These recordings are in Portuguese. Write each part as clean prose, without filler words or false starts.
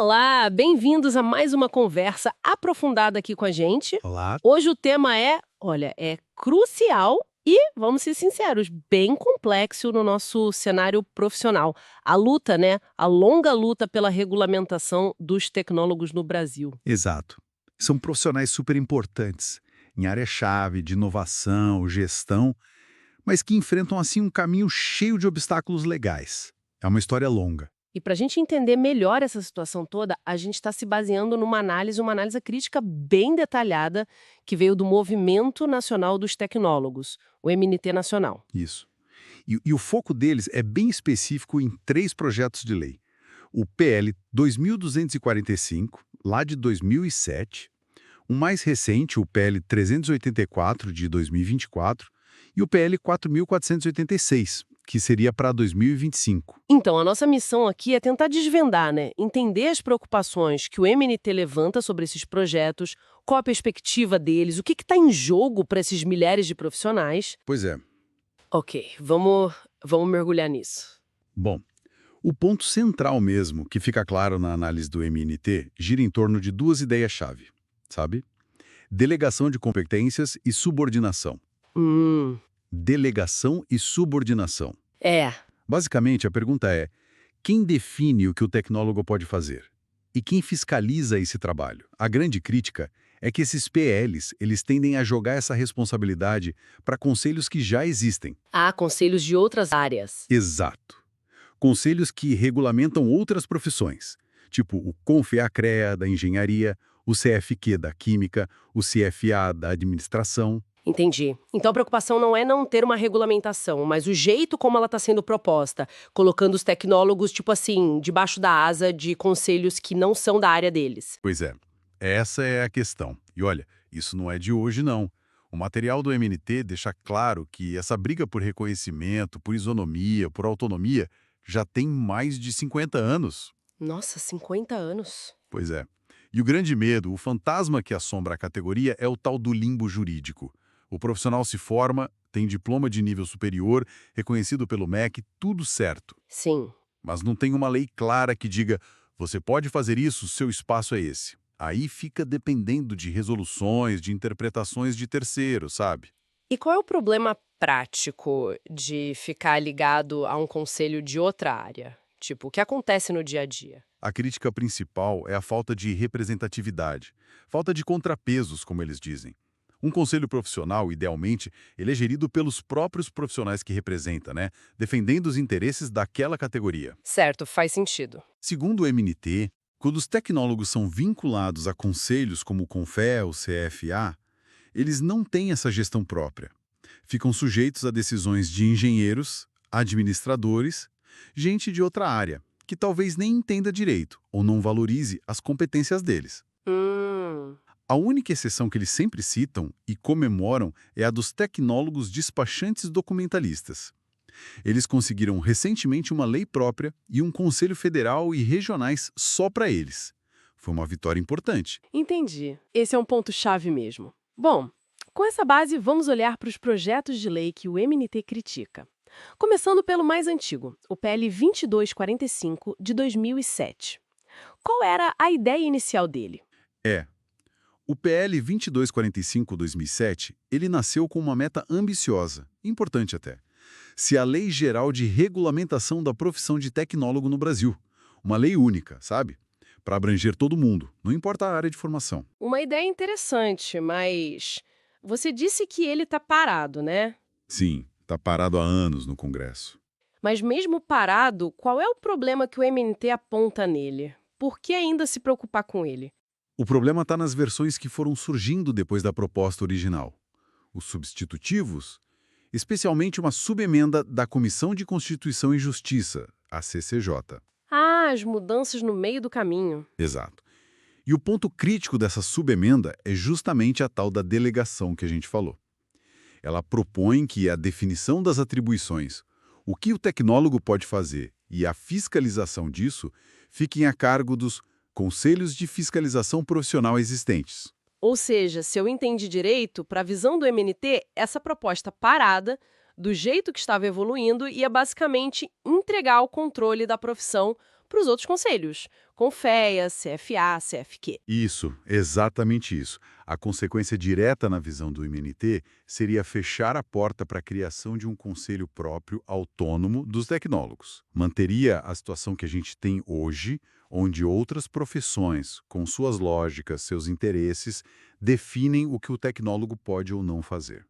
Olá, bem-vindos a mais uma conversa aprofundada aqui com a gente. Olá. Hoje o tema é crucial e, vamos ser sinceros, bem complexo no nosso cenário profissional. A luta, né? A longa luta pela regulamentação dos tecnólogos no Brasil. Exato. São profissionais super importantes, em área-chave de inovação, gestão, mas que enfrentam assim um caminho cheio de obstáculos legais. É uma história longa. E para a gente entender melhor essa situação toda, a gente está se baseando uma análise crítica bem detalhada que veio do Movimento Nacional dos Tecnólogos, o MNT Nacional. Isso. E o foco deles é bem específico em 3 projetos de lei. O PL 2245, lá de 2007, o mais recente, o PL 384, de 2024, e o PL 4486, que seria para 2025. Então, a nossa missão aqui é tentar desvendar, né? Entender as preocupações que o MNT levanta sobre esses projetos, qual a perspectiva deles, o que está em jogo para esses milhares de profissionais. Pois é. Ok, vamos mergulhar nisso. Bom, o ponto central mesmo, que fica claro na análise do MNT, gira em torno de 2 ideias-chave, sabe? Delegação de competências e subordinação. Delegação e subordinação. É, Basicamente, a pergunta é: quem define o que o tecnólogo pode fazer? E quem fiscaliza esse trabalho? A grande crítica é que esses PLs, eles tendem a jogar essa responsabilidade para conselhos que já existem. há conselhos de outras áreas. Exato. Conselhos que regulamentam outras profissões, tipo o CONFEA-CREA da engenharia, o CFQ da química, o CFA da administração. Entendi. Então a preocupação não é não ter uma regulamentação, mas o jeito como ela está sendo proposta, colocando os tecnólogos, tipo assim, debaixo da asa de conselhos que não são da área deles. Pois é, essa é a questão. E olha, isso não é de hoje, não. O material do MNT deixa claro que essa briga por reconhecimento, por isonomia, por autonomia, já tem mais de 50 anos. Nossa, 50 anos. Pois é. E o grande medo, o fantasma que assombra a categoria é o tal do limbo jurídico. O profissional se forma, tem diploma de nível superior, reconhecido pelo MEC, tudo certo. Sim. Mas não tem uma lei clara que diga: você pode fazer isso, seu espaço é esse. Aí fica dependendo de resoluções, de interpretações de terceiros, sabe? E qual é o problema prático de ficar ligado a um conselho de outra área? Tipo, o que acontece no dia a dia? A crítica principal é a falta de representatividade, falta de contrapesos, como eles dizem. Um conselho profissional, idealmente, ele é gerido pelos próprios profissionais que representa, né? Defendendo os interesses daquela categoria. Certo, faz sentido. Segundo o MNT, quando os tecnólogos são vinculados a conselhos como o CONFEA ou CFA, eles não têm essa gestão própria. Ficam sujeitos a decisões de engenheiros, administradores, gente de outra área, que talvez nem entenda direito ou não valorize as competências deles. A única exceção que eles sempre citam e comemoram é a dos tecnólogos despachantes documentalistas. Eles conseguiram recentemente uma lei própria e um conselho federal e regionais só para eles. Foi uma vitória importante. Entendi. Esse é um ponto-chave mesmo. Bom, com essa base, vamos olhar para os projetos de lei que o MNT critica. Começando pelo mais antigo, o PL 2245, de 2007. Qual era a ideia inicial dele? O PL 2245/2007, ele nasceu com uma meta ambiciosa, importante até. Se a Lei Geral de Regulamentação da Profissão de Tecnólogo no Brasil. Uma lei única, sabe? Para abranger todo mundo, não importa a área de formação. Uma ideia interessante, mas você disse que ele está parado, né? Sim, está parado há anos no Congresso. Mas mesmo parado, qual é o problema que o MNT aponta nele? Por que ainda se preocupar com ele? O problema está nas versões que foram surgindo depois da proposta original. Os substitutivos, especialmente uma subemenda da Comissão de Constituição e Justiça, a CCJ. Ah, as mudanças no meio do caminho. Exato. E o ponto crítico dessa subemenda é justamente a tal da delegação que a gente falou. Ela propõe que a definição das atribuições, o que o tecnólogo pode fazer e a fiscalização disso fiquem a cargo dos conselhos de fiscalização profissional existentes. Ou seja, se eu entendi direito, para a visão do MNT, essa proposta parada, do jeito que estava evoluindo, ia basicamente entregar o controle da profissão para os outros conselhos, Confiea, CFA, CFQ. Isso, exatamente isso. A consequência direta na visão do MNT seria fechar a porta para a criação de um conselho próprio autônomo dos tecnólogos. Manteria a situação que a gente tem hoje, onde outras profissões, com suas lógicas, seus interesses, definem o que o tecnólogo pode ou não fazer.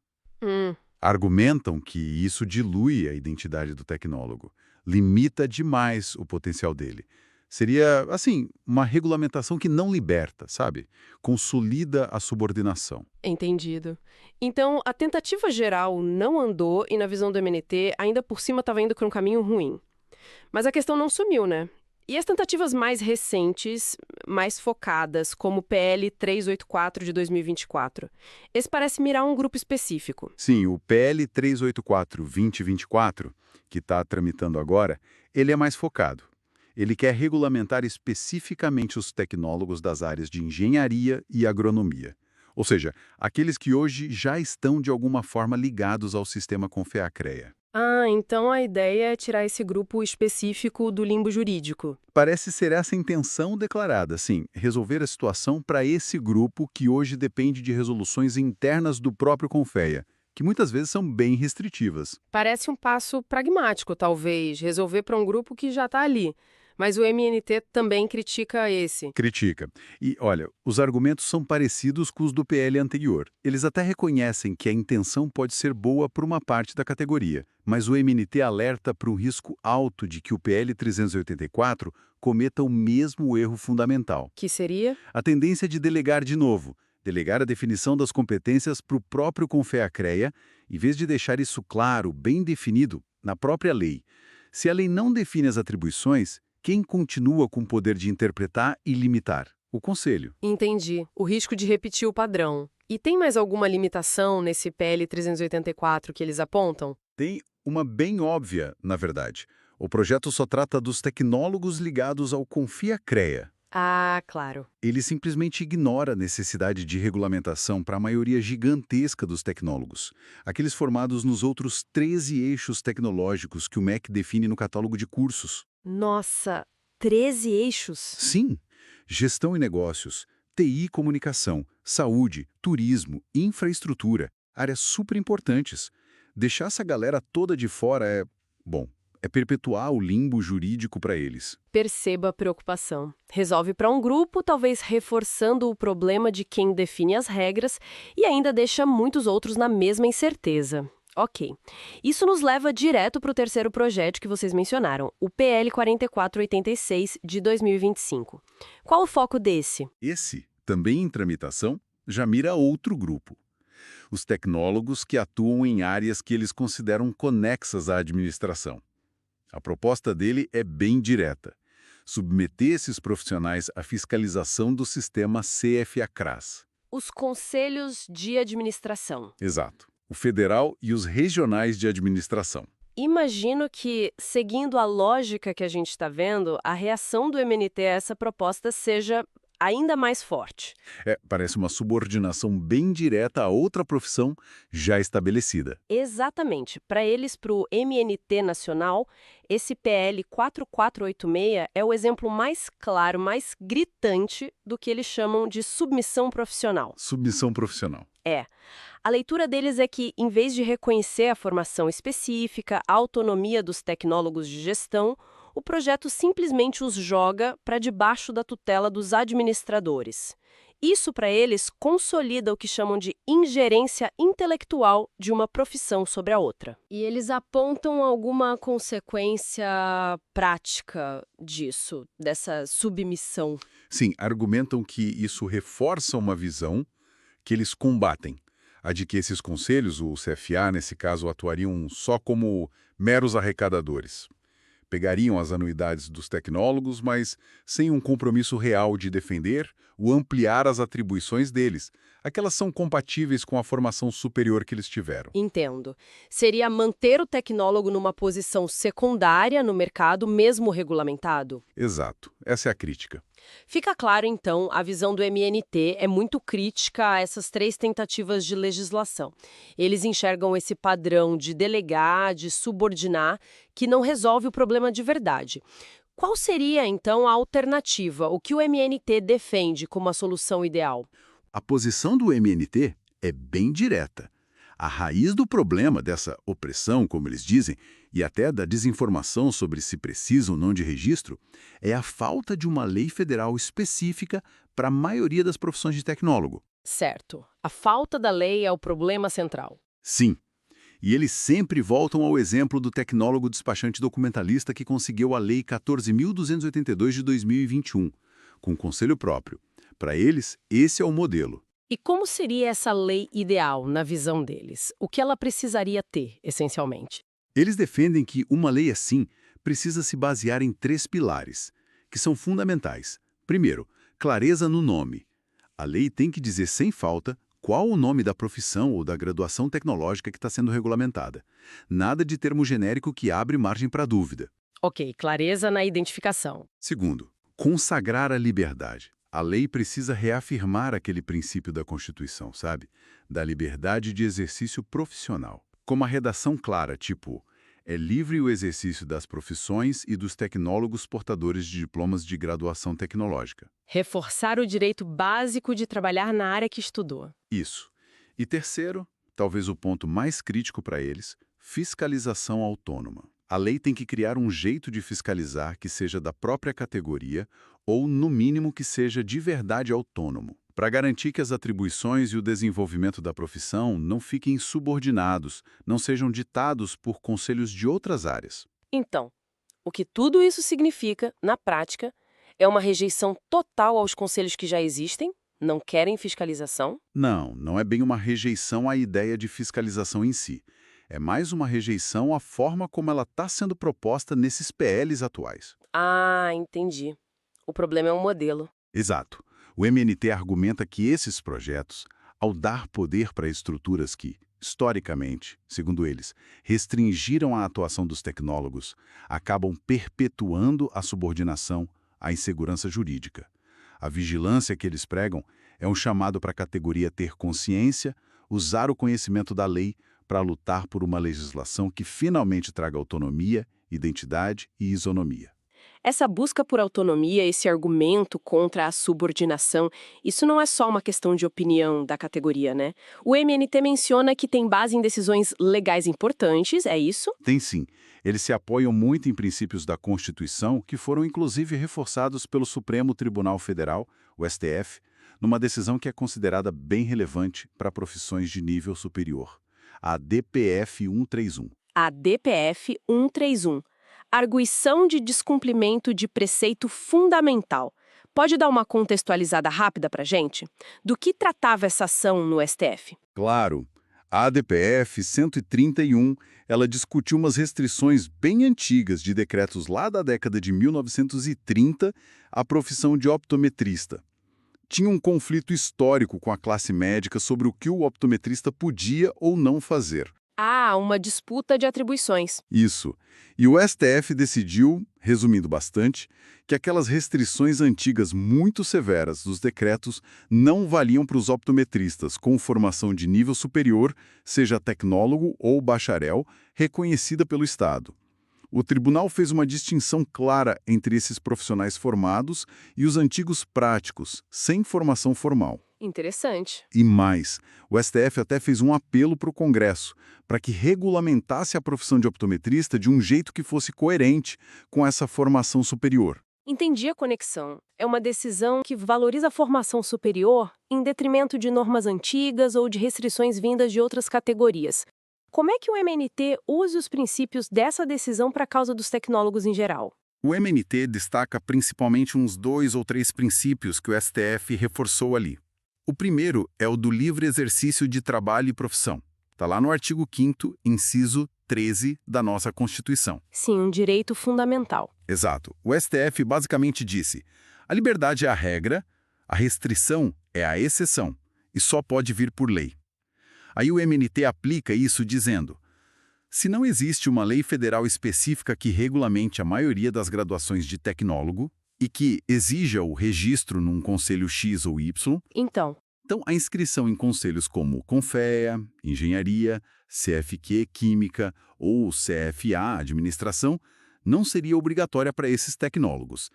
Argumentam que isso dilui a identidade do tecnólogo, limita demais o potencial dele. Seria, assim, uma regulamentação que não liberta, sabe? Consolida a subordinação. Entendido. Então, a tentativa geral não andou e, na visão do MNT, ainda por cima estava indo por um caminho ruim. Mas a questão não sumiu, né? E as tentativas mais recentes, mais focadas, como o PL 384 de 2024? Esse parece mirar um grupo específico. Sim, o PL 384/2024, que está tramitando agora, ele é mais focado. Ele quer regulamentar especificamente os tecnólogos das áreas de engenharia e agronomia. Ou seja, aqueles que hoje já estão de alguma forma ligados ao sistema Confiacrea. Ah, então a ideia é tirar esse grupo específico do limbo jurídico. Parece ser essa a intenção declarada, sim, resolver a situação para esse grupo que hoje depende de resoluções internas do próprio Confea, que muitas vezes são bem restritivas. Parece um passo pragmático, talvez, resolver para um grupo que já está ali. Mas o MNT também critica esse. Critica. E, olha, os argumentos são parecidos com os do PL anterior. Eles até reconhecem que a intenção pode ser boa para uma parte da categoria, mas o MNT alerta para um risco alto de que o PL 384 cometa o mesmo erro fundamental. Que seria? A tendência de delegar de novo. Delegar a definição das competências para o próprio Confiacrea, em vez de deixar isso claro, bem definido, na própria lei. Se a lei não define as atribuições, quem continua com o poder de interpretar e limitar? O Conselho. Entendi. O risco de repetir o padrão. E tem mais alguma limitação nesse PL 384 que eles apontam? Tem uma bem óbvia, na verdade. O projeto só trata dos tecnólogos ligados ao Confiacrea. Ah, claro. Ele simplesmente ignora a necessidade de regulamentação para a maioria gigantesca dos tecnólogos, aqueles formados nos outros 13 eixos tecnológicos que o MEC define no catálogo de cursos. Nossa, 13 eixos? Sim, gestão e negócios, TI e comunicação, saúde, turismo, infraestrutura, áreas super importantes. Deixar essa galera toda de fora é perpetuar o limbo jurídico para eles. Perceba a preocupação. Resolve para um grupo, talvez reforçando o problema de quem define as regras e ainda deixa muitos outros na mesma incerteza. Ok. Isso nos leva direto para o terceiro projeto que vocês mencionaram, o PL 4486 de 2025. Qual o foco desse? Esse, também em tramitação, já mira outro grupo. Os tecnólogos que atuam em áreas que eles consideram conexas à administração. A proposta dele é bem direta. Submeter esses profissionais à fiscalização do sistema CFA-CRAS. Os conselhos de administração. Exato. O federal e os regionais de administração. Imagino que, seguindo a lógica que a gente está vendo, a reação do MNT a essa proposta seja ainda mais forte. Parece uma subordinação bem direta a outra profissão já estabelecida. Exatamente. Para eles, para o MNT nacional, esse PL 4486 é o exemplo mais claro, mais gritante do que eles chamam de submissão profissional. Submissão profissional. A leitura deles é que, em vez de reconhecer a formação específica, a autonomia dos tecnólogos de gestão, o projeto simplesmente os joga para debaixo da tutela dos administradores. Isso, para eles, consolida o que chamam de ingerência intelectual de uma profissão sobre a outra. E eles apontam alguma consequência prática disso, dessa submissão? Sim, argumentam que isso reforça uma visão que eles combatem. A de que esses conselhos, o CFA, nesse caso, atuariam só como meros arrecadadores. Pegariam as anuidades dos tecnólogos, mas sem um compromisso real de defender ou ampliar as atribuições deles. Aquelas são compatíveis com a formação superior que eles tiveram. Entendo. Seria manter o tecnólogo numa posição secundária no mercado, mesmo regulamentado? Exato. Essa é a crítica. Fica claro, então, a visão do MNT é muito crítica a essas três tentativas de legislação. Eles enxergam esse padrão de delegar, de subordinar, que não resolve o problema de verdade. Qual seria, então, a alternativa? O que o MNT defende como a solução ideal? A posição do MNT é bem direta. A raiz do problema dessa opressão, como eles dizem, e até da desinformação sobre se precisa ou não de registro, é a falta de uma lei federal específica para a maioria das profissões de tecnólogo. Certo. A falta da lei é o problema central. Sim. E eles sempre voltam ao exemplo do tecnólogo despachante documentalista que conseguiu a Lei 14.282 de 2021, com conselho próprio. Para eles, esse é o modelo. E como seria essa lei ideal, na visão deles? O que ela precisaria ter, essencialmente? Eles defendem que uma lei assim precisa se basear em 3 pilares, que são fundamentais. Primeiro, clareza no nome. A lei tem que dizer sem falta qual o nome da profissão ou da graduação tecnológica que está sendo regulamentada. Nada de termo genérico que abre margem para dúvida. Ok, clareza na identificação. Segundo, consagrar a liberdade. A lei precisa reafirmar aquele princípio da Constituição, sabe? Da liberdade de exercício profissional. Com uma redação clara, tipo, é livre o exercício das profissões e dos tecnólogos portadores de diplomas de graduação tecnológica. Reforçar o direito básico de trabalhar na área que estudou. Isso. E terceiro, talvez o ponto mais crítico para eles, fiscalização autônoma. A lei tem que criar um jeito de fiscalizar que seja da própria categoria ou, no mínimo, que seja de verdade autônomo, para garantir que as atribuições e o desenvolvimento da profissão não fiquem subordinados, não sejam ditados por conselhos de outras áreas. Então, o que tudo isso significa, na prática, é uma rejeição total aos conselhos que já existem, não querem fiscalização? Não, não é bem uma rejeição à ideia de fiscalização em si. É mais uma rejeição à forma como ela está sendo proposta nesses PLs atuais. Ah, entendi. O problema é o modelo. Exato. O MNT argumenta que esses projetos, ao dar poder para estruturas que, historicamente, segundo eles, restringiram a atuação dos tecnólogos, acabam perpetuando a subordinação à insegurança jurídica. A vigilância que eles pregam é um chamado para a categoria ter consciência, usar o conhecimento da lei para lutar por uma legislação que finalmente traga autonomia, identidade e isonomia. Essa busca por autonomia, esse argumento contra a subordinação, isso não é só uma questão de opinião da categoria, né? O MNT menciona que tem base em decisões legais importantes, é isso? Tem sim. Eles se apoiam muito em princípios da Constituição, que foram inclusive reforçados pelo Supremo Tribunal Federal, o STF, numa decisão que é considerada bem relevante para profissões de nível superior, a DPF 131. A DPF 131. Arguição de descumprimento de preceito fundamental. Pode dar uma contextualizada rápida para a gente? Do que tratava essa ação no STF? Claro, a ADPF 131, ela discutiu umas restrições bem antigas de decretos lá da década de 1930 à profissão de optometrista. Tinha um conflito histórico com a classe médica sobre o que o optometrista podia ou não fazer. Ah, uma disputa de atribuições. Isso. E o STF decidiu, resumindo bastante, que aquelas restrições antigas muito severas dos decretos não valiam para os optometristas com formação de nível superior, seja tecnólogo ou bacharel, reconhecida pelo Estado. O tribunal fez uma distinção clara entre esses profissionais formados e os antigos práticos, sem formação formal. Interessante. E mais, o STF até fez um apelo para o Congresso para que regulamentasse a profissão de optometrista de um jeito que fosse coerente com essa formação superior. Entendi a conexão. É uma decisão que valoriza a formação superior em detrimento de normas antigas ou de restrições vindas de outras categorias. Como é que o MNT usa os princípios dessa decisão para a causa dos tecnólogos em geral? O MNT destaca principalmente uns 2 ou 3 princípios que o STF reforçou ali. O primeiro é o do livre exercício de trabalho e profissão. Está lá no artigo 5º, inciso 13 da nossa Constituição. Sim, um direito fundamental. Exato. O STF basicamente disse: a liberdade é a regra, a restrição é a exceção, e só pode vir por lei. Aí o MNT aplica isso dizendo: se não existe uma lei federal específica que regulamente a maioria das graduações de tecnólogo e que exija o registro num conselho X ou Y, Então, a inscrição em conselhos como Confea, Engenharia, CFQ, Química ou CFA, Administração, não seria obrigatória para esses tecnólogos.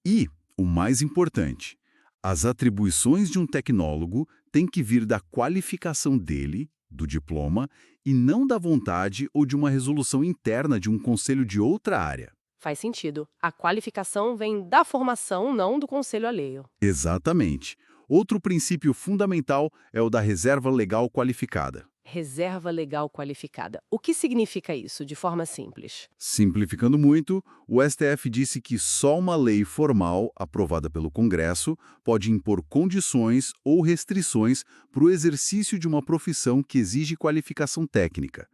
E, o mais importante, as atribuições de um tecnólogo têm que vir da qualificação dele, do diploma, e não da vontade ou de uma resolução interna de um conselho de outra área. Faz sentido. A qualificação vem da formação, não do conselho alheio. Exatamente. Outro princípio fundamental é o da reserva legal qualificada. Reserva legal qualificada. O que significa isso, de forma simples? Simplificando muito, o STF disse que só uma lei formal, aprovada pelo Congresso, pode impor condições ou restrições para o exercício de uma profissão que exige qualificação técnica.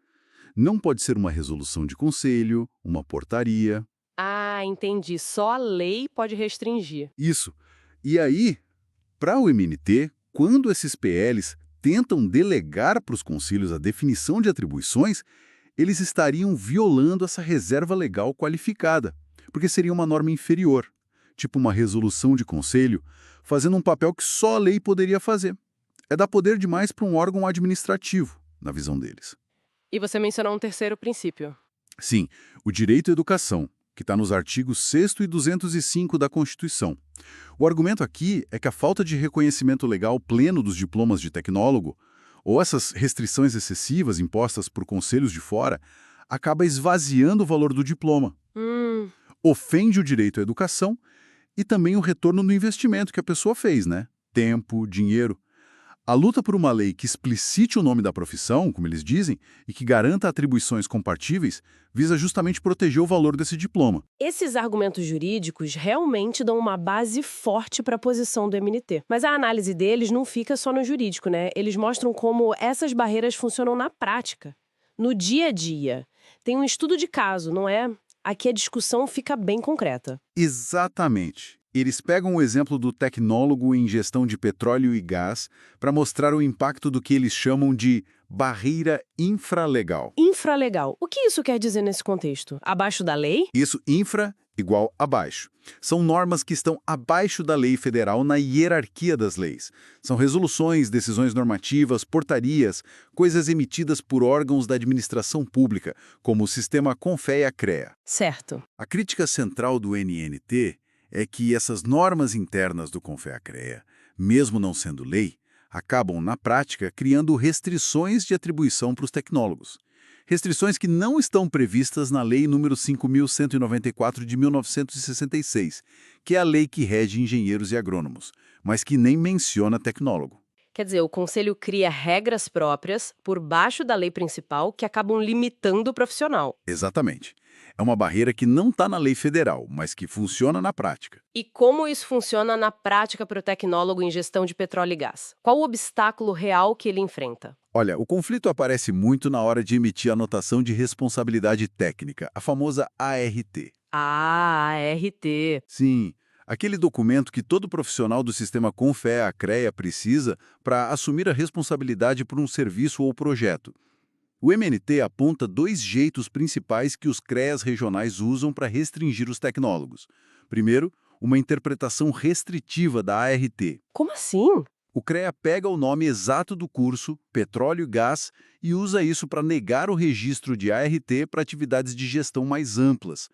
Não pode ser uma resolução de conselho, uma portaria. Ah, entendi. Só a lei pode restringir. Isso. E aí, para o MNT, quando esses PLs tentam delegar para os conselhos a definição de atribuições, eles estariam violando essa reserva legal qualificada, porque seria uma norma inferior, tipo uma resolução de conselho, fazendo um papel que só a lei poderia fazer. É dar poder demais para um órgão administrativo, na visão deles. E você mencionou um terceiro princípio. Sim, o direito à educação, que está nos artigos 6º e 205 da Constituição. O argumento aqui é que a falta de reconhecimento legal pleno dos diplomas de tecnólogo, ou essas restrições excessivas impostas por conselhos de fora, acaba esvaziando o valor do diploma. Ofende o direito à educação e também o retorno no investimento que a pessoa fez, né? Tempo, dinheiro. A luta por uma lei que explicite o nome da profissão, como eles dizem, e que garanta atribuições compatíveis, visa justamente proteger o valor desse diploma. Esses argumentos jurídicos realmente dão uma base forte para a posição do MNT. Mas a análise deles não fica só no jurídico, né? Eles mostram como essas barreiras funcionam na prática, no dia a dia. Tem um estudo de caso, não é? Aqui a discussão fica bem concreta. Exatamente. Eles pegam o exemplo do tecnólogo em gestão de petróleo e gás para mostrar o impacto do que eles chamam de barreira infralegal. Infralegal. O que isso quer dizer nesse contexto? Abaixo da lei? Isso, infra igual abaixo. São normas que estão abaixo da lei federal na hierarquia das leis. São resoluções, decisões normativas, portarias, coisas emitidas por órgãos da administração pública, como o sistema CONFEA-CREA. Certo. A crítica central do NNT é que essas normas internas do CONFEA-CREA, mesmo não sendo lei, acabam, na prática, criando restrições de atribuição para os tecnólogos. Restrições que não estão previstas na Lei nº 5.194 de 1966, que é a lei que rege engenheiros e agrônomos, mas que nem menciona tecnólogo. Quer dizer, o Conselho cria regras próprias por baixo da lei principal que acabam limitando o profissional. Exatamente. É uma barreira que não está na lei federal, mas que funciona na prática. E como isso funciona na prática para o tecnólogo em gestão de petróleo e gás? Qual o obstáculo real que ele enfrenta? Olha, o conflito aparece muito na hora de emitir a notação de responsabilidade técnica, a famosa ART. Ah, ART. Sim, aquele documento que todo profissional do sistema CONFEA-CREA precisa para assumir a responsabilidade por um serviço ou projeto. O MNT aponta dois jeitos principais que os CREAs regionais usam para restringir os tecnólogos. Primeiro, uma interpretação restritiva da ART. Como assim? O CREA pega o nome exato do curso, petróleo e gás, e usa isso para negar o registro de ART para atividades de gestão mais amplas,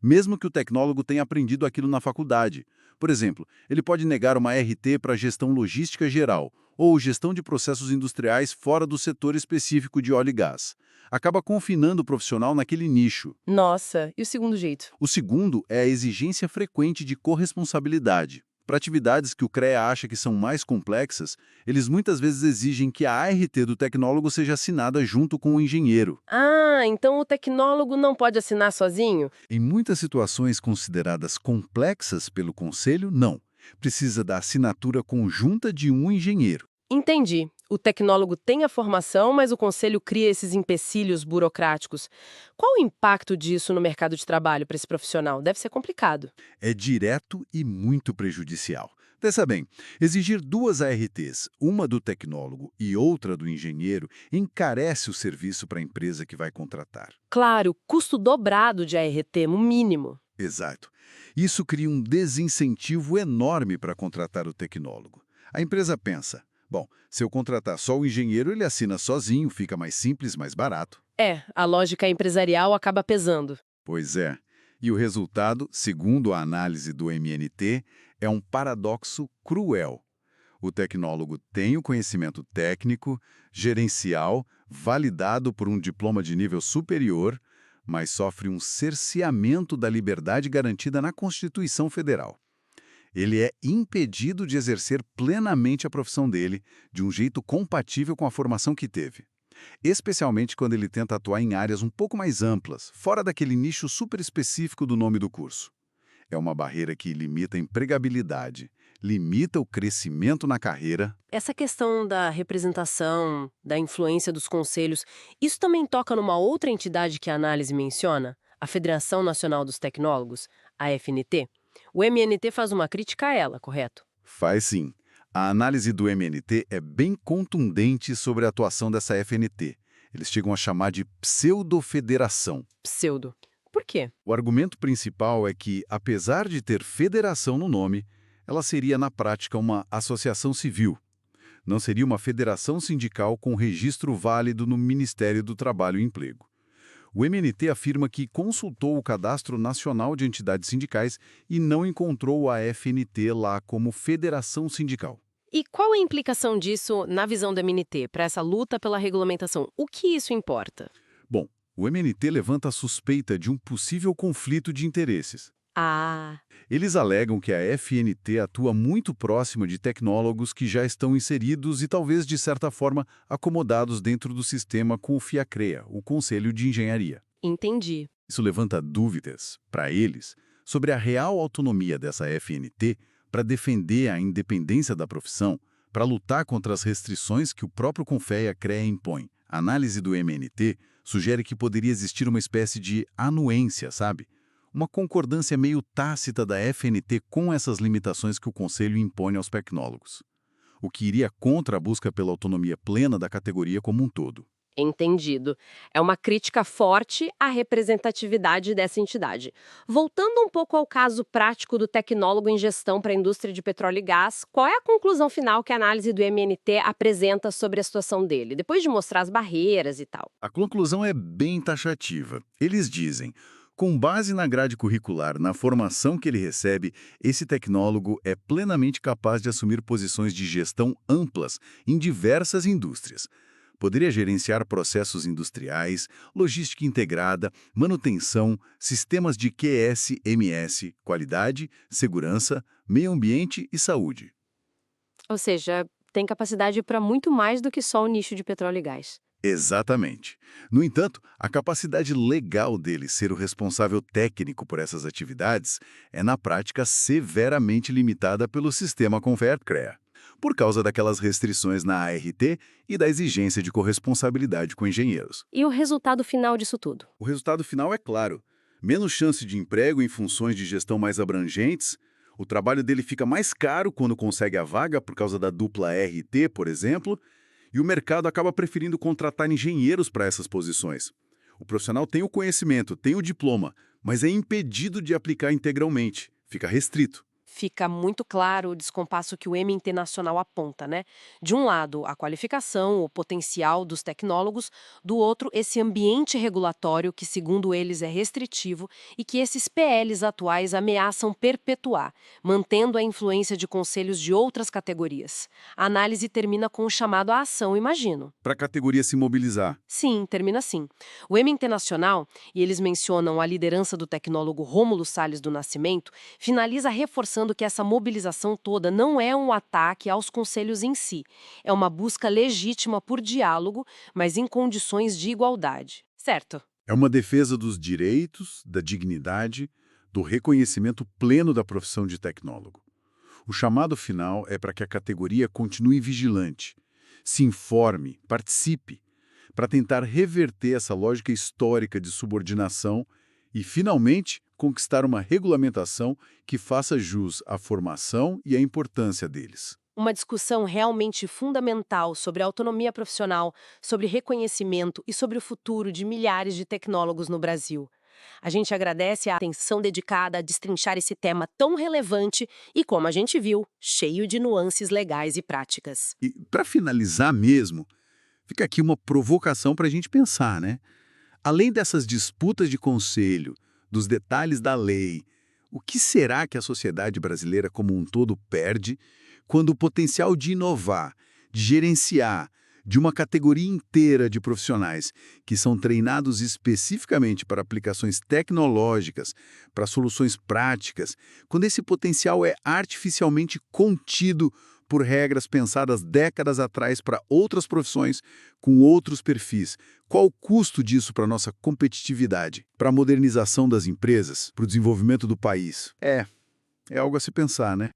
mesmo que o tecnólogo tenha aprendido aquilo na faculdade. Por exemplo, ele pode negar uma ART para gestão logística geral ou gestão de processos industriais fora do setor específico de óleo e gás. Acaba confinando o profissional naquele nicho. Nossa, e o segundo jeito? O segundo é a exigência frequente de corresponsabilidade. Para atividades que o CREA acha que são mais complexas, eles muitas vezes exigem que a ART do tecnólogo seja assinada junto com o engenheiro. Ah, então o tecnólogo não pode assinar sozinho? Em muitas situações consideradas complexas pelo conselho, não. Precisa da assinatura conjunta de um engenheiro. Entendi. O tecnólogo tem a formação, mas o conselho cria esses empecilhos burocráticos. Qual o impacto disso no mercado de trabalho para esse profissional? Deve ser complicado. É direto e muito prejudicial. Pensa bem, exigir duas ARTs, uma do tecnólogo e outra do engenheiro, encarece o serviço para a empresa que vai contratar. Claro, custo dobrado de ART, no mínimo. Exato. Isso cria um desincentivo enorme para contratar o tecnólogo. A empresa pensa, bom, se eu contratar só o engenheiro, ele assina sozinho, fica mais simples, mais barato. A lógica empresarial acaba pesando. Pois é. E o resultado, segundo a análise do MNT, é um paradoxo cruel. O tecnólogo tem o conhecimento técnico, gerencial, validado por um diploma de nível superior, mas sofre um cerceamento da liberdade garantida na Constituição Federal. Ele é impedido de exercer plenamente a profissão dele, de um jeito compatível com a formação que teve. Especialmente quando ele tenta atuar em áreas um pouco mais amplas, fora daquele nicho super específico do nome do curso. É uma barreira que limita a empregabilidade, limita o crescimento na carreira. Essa questão da representação, da influência dos conselhos, isso também toca numa outra entidade que a análise menciona, a Federação Nacional dos Tecnólogos, a FNT. O MNT faz uma crítica a ela, correto? Faz sim. A análise do MNT é bem contundente sobre a atuação dessa FNT. Eles chegam a chamar de pseudo-federação. Pseudo. Por quê? O argumento principal é que, apesar de ter federação no nome, ela seria, na prática, uma associação civil. Não seria uma federação sindical com registro válido no Ministério do Trabalho e Emprego. O MNT afirma que consultou o Cadastro Nacional de Entidades Sindicais e não encontrou a FNT lá como federação sindical. E qual a implicação disso na visão do MNT para essa luta pela regulamentação? O que isso importa? Bom, o MNT levanta a suspeita de um possível conflito de interesses. Ah, Eles alegam que a FNT atua muito próxima de tecnólogos que já estão inseridos e talvez, de certa forma, acomodados dentro do sistema com o FIACREA, o Conselho de Engenharia. entendi. Isso levanta dúvidas, para eles, sobre a real autonomia dessa FNT para defender a independência da profissão, para lutar contra as restrições que o próprio CONFEA-CREA impõe. A análise do MNT sugere que poderia existir uma espécie de anuência, sabe? Uma concordância meio tácita da FNT com essas limitações que o Conselho impõe aos tecnólogos, o que iria contra a busca pela autonomia plena da categoria como um todo. Entendido. É uma crítica forte à representatividade dessa entidade. Voltando um pouco ao caso prático do tecnólogo em gestão para a indústria de petróleo e gás, qual é a conclusão final que a análise do MNT apresenta sobre a situação dele, depois de mostrar as barreiras e tal? A conclusão é bem taxativa. Eles dizem: com base na grade curricular, na formação que ele recebe, esse tecnólogo é plenamente capaz de assumir posições de gestão amplas em diversas indústrias. Poderia gerenciar processos industriais, logística integrada, manutenção, sistemas de QSMS, qualidade, segurança, meio ambiente e saúde. Ou seja, tem capacidade para muito mais do que só o nicho de petróleo e gás. Exatamente. No entanto, a capacidade legal dele ser o responsável técnico por essas atividades é, na prática, severamente limitada pelo sistema CONFEA-CREA, por causa daquelas restrições na ART e da exigência de corresponsabilidade com engenheiros. E o resultado final disso tudo? O resultado final é claro: menos chance de emprego em funções de gestão mais abrangentes, o trabalho dele fica mais caro quando consegue a vaga por causa da dupla RT, por exemplo, e o mercado acaba preferindo contratar engenheiros para essas posições. O profissional tem o conhecimento, tem o diploma, mas é impedido de aplicar integralmente, fica restrito. Fica muito claro o descompasso que o MNT nacional aponta, né? De um lado, a qualificação, o potencial dos tecnólogos, do outro, esse ambiente regulatório que, segundo eles, é restritivo e que esses PLs atuais ameaçam perpetuar, mantendo a influência de conselhos de outras categorias. A análise termina com um chamado à ação, imagino. Para a categoria se mobilizar. Sim, termina assim. O MNT nacional, e eles mencionam a liderança do tecnólogo Rômulo Salles do Nascimento, finaliza reforçando que essa mobilização toda não é um ataque aos conselhos em si, é uma busca legítima por diálogo, mas em condições de igualdade. Certo? É uma defesa dos direitos, da dignidade, do reconhecimento pleno da profissão de tecnólogo. O chamado final é para que a categoria continue vigilante, se informe, participe, para tentar reverter essa lógica histórica de subordinação e, finalmente, conquistar uma regulamentação que faça jus à formação e à importância deles. Uma discussão realmente fundamental sobre a autonomia profissional, sobre reconhecimento e sobre o futuro de milhares de tecnólogos no Brasil. A gente agradece a atenção dedicada a destrinchar esse tema tão relevante e, como a gente viu, cheio de nuances legais e práticas. E, para finalizar mesmo, fica aqui uma provocação para a gente pensar, né? Além dessas disputas de conselho, dos detalhes da lei. O que será que a sociedade brasileira como um todo perde quando o potencial de inovar, de gerenciar, de uma categoria inteira de profissionais que são treinados especificamente para aplicações tecnológicas, para soluções práticas, quando esse potencial é artificialmente contido por regras pensadas décadas atrás para outras profissões com outros perfis? Qual o custo disso para a nossa competitividade, para a modernização das empresas, para o desenvolvimento do país? É algo a se pensar, né?